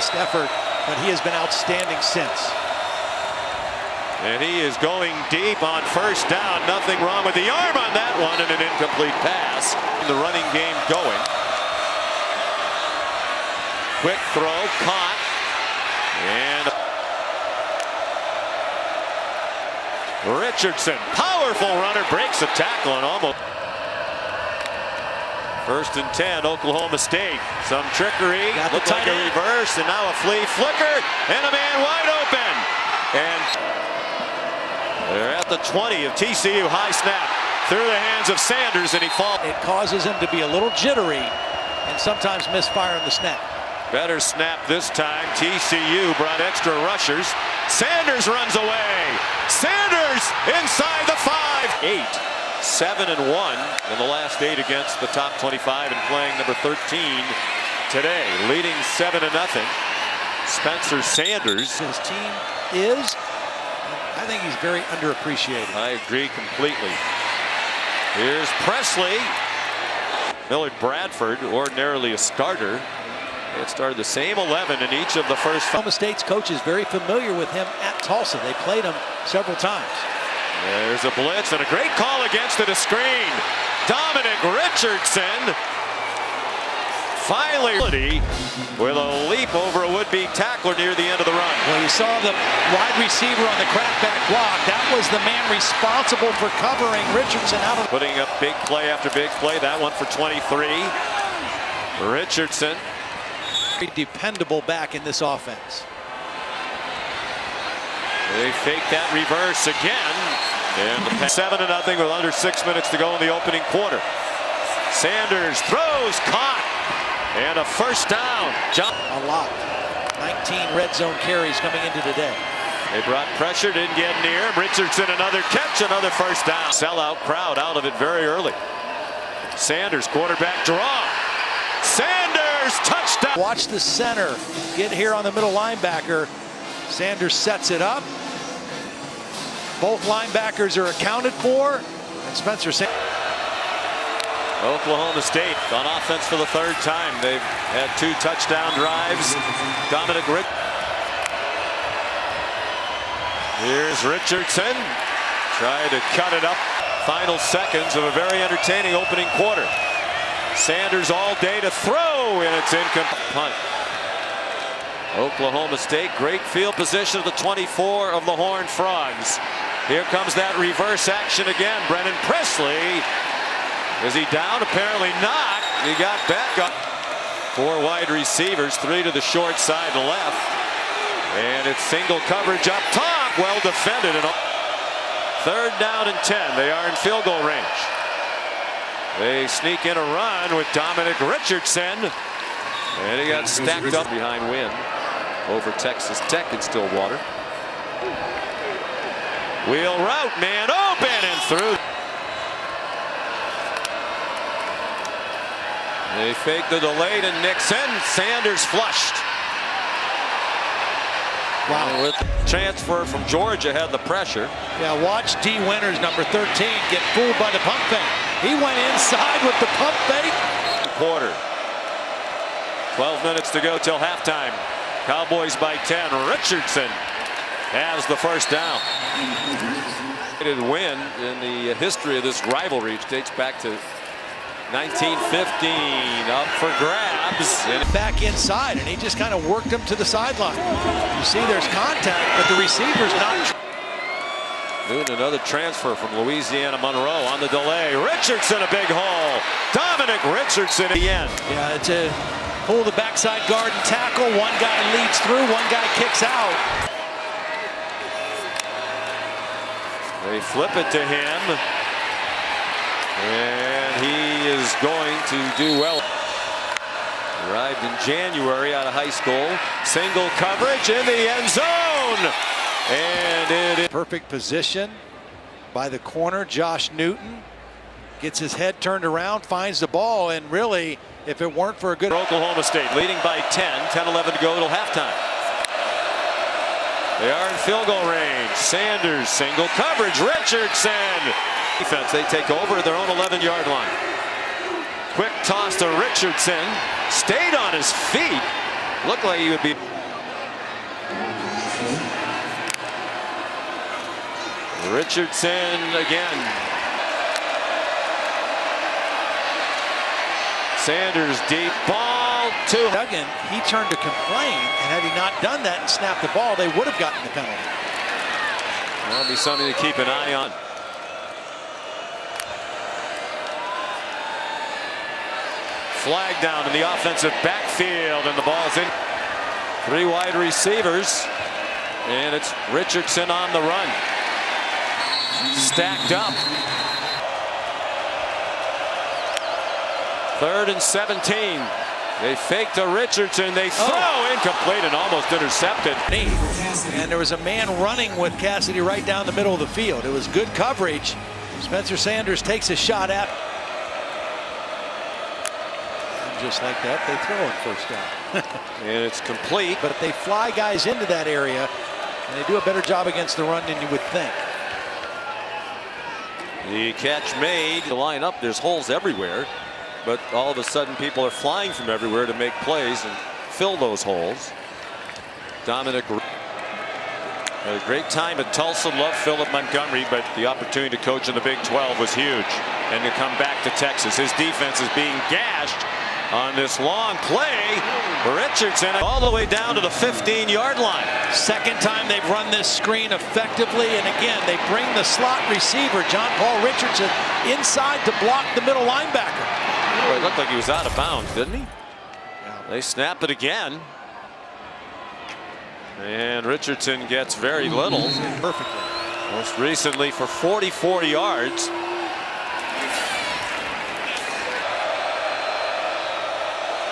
best effort, but he has been outstanding since. And he is going deep on first down. Nothing wrong with the arm on that one, and an incomplete pass. The running game going. Quick throw, caught. And Richardson, powerful runner, breaks a tackle and almost. 1st and 10, Oklahoma State. Some trickery, looked like a reverse, and now a flea flicker, and a man wide open. And they're at the 20 of TCU. High snap through the hands of Sanders, and he falls. It causes him to be a little jittery and sometimes misfire in the snap. Better snap this time. TCU brought extra rushers. Sanders runs away. Sanders inside the 5. 8, 7 and 1 in the last 8 against the top 25 and playing number 13 today, leading 7-0. Spencer Sanders. His team is, I think he's very underappreciated. I agree completely. Here's Presley. Millard Bradford, ordinarily a starter. It started the same 11 in each of the first 5. Oklahoma State's coach is very familiar with him at Tulsa. They played him several times. There's a blitz and a great call against it, a screen. Dominic Richardson finally with a leap over a would-be tackler near the end of the run. Well, you saw the wide receiver on the crackback block. That was the man responsible for covering Richardson out of. Putting up big play after big play. That one for 23. Richardson. Dependable back in this offense. They fake that reverse again. And 7-0 with under 6 minutes to go in the opening quarter. Sanders throws, caught, and a first down. A lot. 19 red zone carries coming into today. They brought pressure, didn't get near. Richardson another catch, another first down. Sellout crowd out of it very early. Sanders quarterback draw. Sanders touchdown. Watch the center get here on the middle linebacker. Sanders sets it up. Both linebackers are accounted for. And Spencer Sanders. Oklahoma State on offense for the 3rd time. They've had 2 touchdown drives. Dominic Rick. Here's Richardson. Try to cut it up. Final seconds of a very entertaining opening quarter. Sanders all day to throw, and it's incomplete. Punt. Oklahoma State, great field position of the 24 of the Horned Frogs. Here comes that reverse action again. Brennan Presley. Is he down? Apparently not. He got back up. 4 wide receivers, 3 to the short side and left. And it's single coverage up top. Well defended. And 3rd down and 10. They are in field goal range. They sneak in a run with Dominic Richardson. And he got stacked up behind Wynn over Texas Tech in Stillwater. Wheel route, man open and through. They fake the delay to Nixon. Sanders flushed. Wow. With transfer from Georgia had the pressure. Yeah, watch D. Winters, number 13, get fooled by the pump fake. He went inside with the pump fake. Quarter. 12 minutes to go till halftime. Cowboys by 10. Richardson has the first down. Win in the history of this rivalry, which dates back to 1915. Up for grabs. And back inside, and he just kind of worked him to the sideline. You see there's contact, but the receiver's not. Doing another transfer from Louisiana Monroe on the delay. Richardson a big hole. Dominic Richardson at the end. Yeah, to pull the backside guard and tackle. One guy leads through, one guy kicks out. They flip it to him. And he is going to do well. Arrived in January out of high school. Single coverage in the end zone. And it is perfect position by the corner. Josh Newton gets his head turned around, finds the ball, and really, if it weren't for a good Oklahoma State leading by 10-11 to go till halftime. They are in field goal range. Sanders single coverage. Richardson. Defense, they take over at their own 11-yard line. Quick toss to Richardson. Stayed on his feet. Looked like he would be. Richardson again. Sanders deep ball to Duggan. He turned to complain, and had he not done that and snapped the ball, they would have gotten the penalty. That'll be something to keep an eye on. Flag down in the offensive backfield, and the ball's in. 3 wide receivers, and it's Richardson on the run. Stacked up. 3rd and 17. They fake to Richardson. They throw incomplete and almost intercepted. And there was a man running with Cassidy right down the middle of the field. It was good coverage. Spencer Sanders takes a shot at. And just like that, they throw it first down. And it's complete. But if they fly guys into that area, and they do a better job against the run than you would think. The catch made. The line up, there's holes everywhere. But all of a sudden, people are flying from everywhere to make plays and fill those holes. Dominic had a great time at Tulsa. Loved Philip Montgomery, but the opportunity to coach in the Big 12 was huge. And to come back to Texas, his defense is being gashed on this long play. Richardson all the way down to the 15-yard line. Second time they've run this screen effectively, and again they bring the slot receiver John Paul Richardson inside to block the middle linebacker. Well, it looked like he was out of bounds, didn't he? Yeah. They snap it again. And Richardson gets very little. Perfectly. Most recently for 44 yards.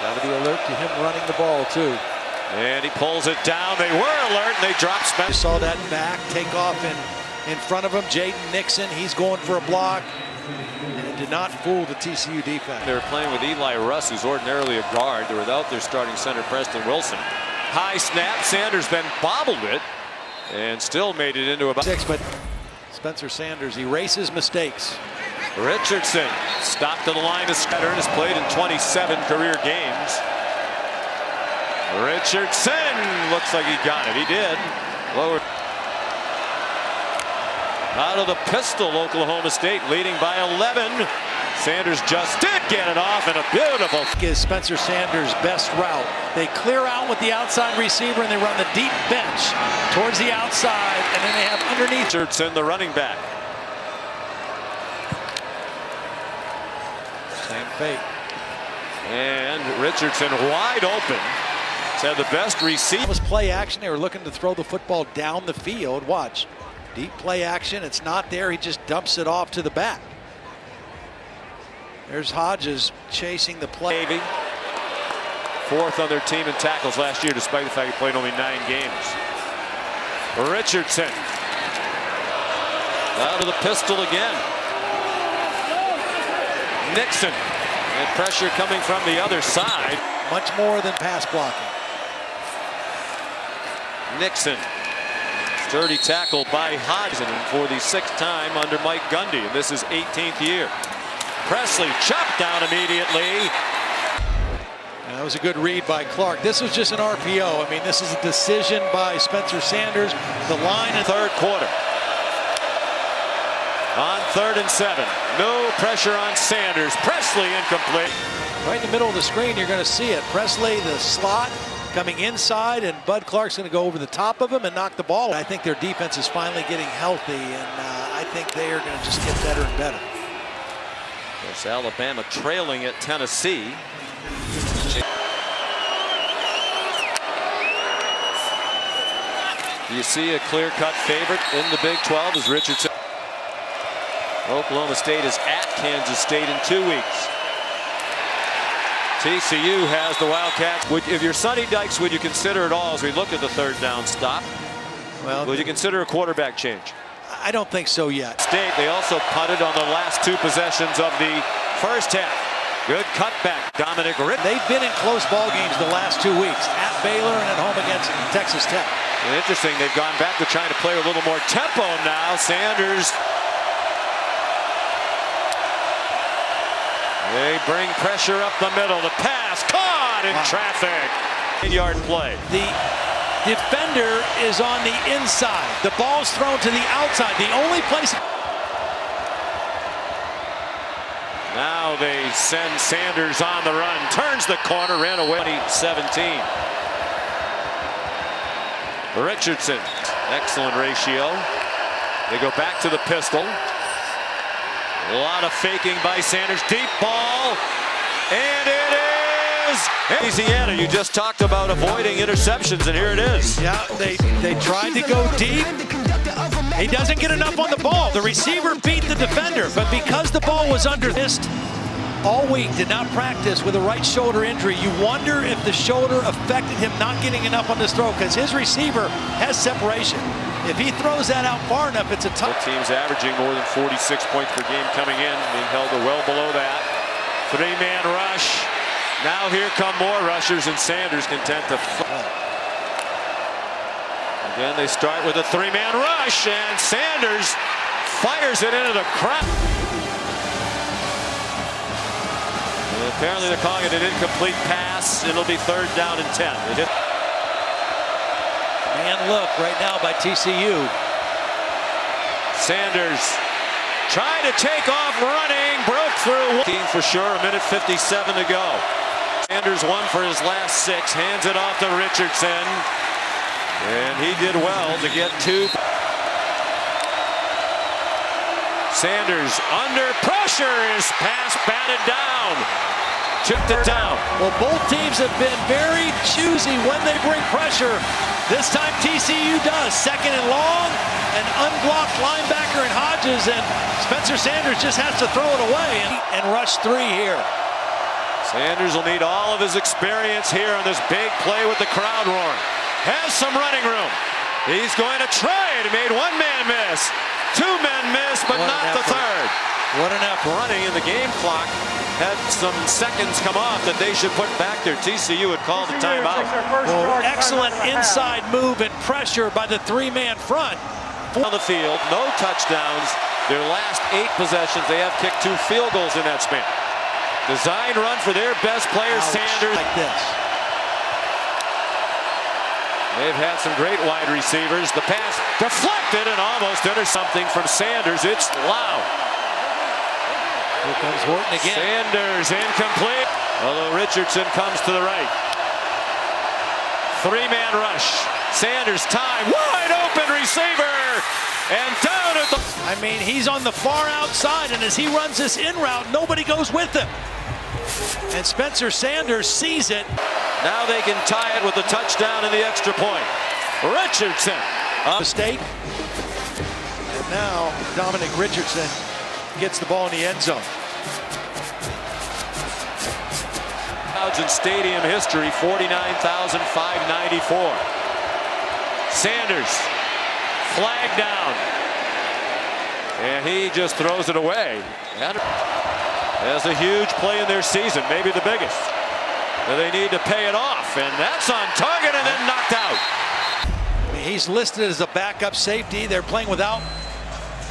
Got to be alert to him running the ball too. And he pulls it down. They were alert, and they dropped Spencer. Saw that back take off in front of him. Jaden Nixon, he's going for a block. And it did not fool the TCU defense. They were playing with Eli Russ, who's ordinarily a guard. They're without their starting center, Preston Wilson. High snap. Sanders then bobbled it and still made it into about 6, but Spencer Sanders erases mistakes. Richardson stopped at the line of scatter and has played in 27 career games. Richardson looks like he got it. He did. Lower. Out of the pistol, Oklahoma State leading by 11. Sanders just did get it off, and a beautiful Is Spencer Sanders' best route. They clear out with the outside receiver and they run the deep bench towards the outside, and then they have underneath. Richardson, the running back. Same fate. And Richardson wide open. He's had the best receiver. It was play action. They were looking to throw the football down the field. Watch. Deep play action. It's not there. He just dumps it off to the back. There's Hodges chasing the play. 4th on their team in tackles last year, despite the fact he played only 9 games. Richardson. Out of the pistol again. Nixon. And pressure coming from the other side. Much more than pass blocking. Nixon. Sturdy tackle by Hodgson for the 6th time under Mike Gundy. And this is 18th year. Presley chopped down immediately. And that was a good read by Clark. This was just an RPO. I mean, this is a decision by Spencer Sanders. The line in 3rd quarter. On 3rd and 7. No pressure on Sanders. Presley incomplete. Right in the middle of the screen, you're going to see it. Presley, the slot, coming inside, and Bud Clark's going to go over the top of him and knock the ball. I think their defense is finally getting healthy, and I think they are going to just get better and better. Of course, Alabama trailing at Tennessee. Do you see a clear-cut favorite in the Big 12 as Richardson? Oklahoma State is at Kansas State in 2 weeks. TCU has the Wildcats. If you're Sonny Dykes, would you consider it all as we look at the 3rd down stop? Well, would you consider a quarterback change? I don't think so yet. State, they also punted on the last 2 possessions of the first half. Good cutback, Dominic Ritt. They've been in close ball games the last 2 weeks, at Baylor and at home against Texas Tech. And interesting, they've gone back to trying to play a little more tempo now. Sanders. They bring pressure up the middle. The pass caught in traffic. 8-yard play. The defender is on the inside. The ball's thrown to the outside. The only place. Now they send Sanders on the run. Turns the corner, ran away. 2017. Richardson, excellent ratio. They go back to the pistol. A lot of faking by Sanders. Deep ball. And it is Louisiana. You just talked about avoiding interceptions, and here it is. Yeah, they tried to go deep. He doesn't get enough on the ball. The receiver beat the defender, but because the ball was under this all week, did not practice with a right shoulder injury. You wonder if the shoulder affected him not getting enough on this throw, because his receiver has separation. If he throws that out far enough, it's a tough. Both teams averaging more than 46 points per game coming in, being held to well below that. Three-man rush. Now here come more rushers, and Sanders content to. Again, they start with a three-man rush, and Sanders fires it into the crowd. Apparently they're calling it an incomplete pass. It'll be 3rd down and 10. Man, look right now by TCU. Sanders trying to take off running, broke through. For sure, 1:57 to go. Sanders won for his last 6, hands it off to Richardson. And he did well to get 2. Sanders under pressure, his pass batted down. Chipped it down. Well, both teams have been very choosy when they bring pressure. This time TCU does. 2nd and long, an unblocked linebacker in Hodges, and Spencer Sanders just has to throw it away and rush 3 here. Sanders will need all of his experience here on this big play with the crowd roaring. Has some running room. He's going to try it. He made 1 man miss. 2 men miss, but not the 3rd. What an effort. Running in the game clock. Had some seconds come off that they should put back there. TCU had called a timeout. Well, excellent inside move and pressure by the 3-man front. On the field, no touchdowns. Their last 8 possessions, they have kicked 2 field goals in that span. Design run for their best player, Sanders. Like this. They've had some great wide receivers. The pass deflected and almost under something from Sanders. It's loud. Here comes Horton again. Sanders incomplete. Although Richardson comes to the right. 3-man rush. Sanders time. Wide open receiver. And down at the. I mean, he's on the far outside, and as he runs this in route, nobody goes with him. And Spencer Sanders sees it. Now they can tie it with a touchdown and the extra point. Richardson. Mistake. And now Dominic Richardson gets the ball in the end zone. Crowds in stadium history, 49,594. Sanders, flag down. And he just throws it away. That's a huge play in their season, maybe the biggest. They need to pay it off, and that's on target and then knocked out. He's listed as a backup safety. They're playing without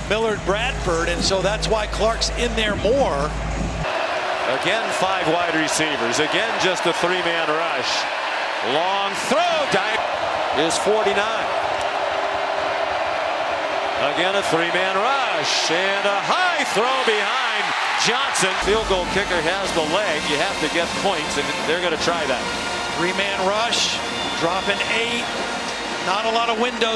Millard Bradford, and so that's why Clark's in there more. Again, 5 wide receivers. Again, just a 3-man rush. Long throw. Is 49. Again, a 3-man rush. And a high throw behind Johnson. Field goal kicker has the leg. You have to get points, and they're going to try that. 3-man rush. Dropping 8. Not a lot of windows.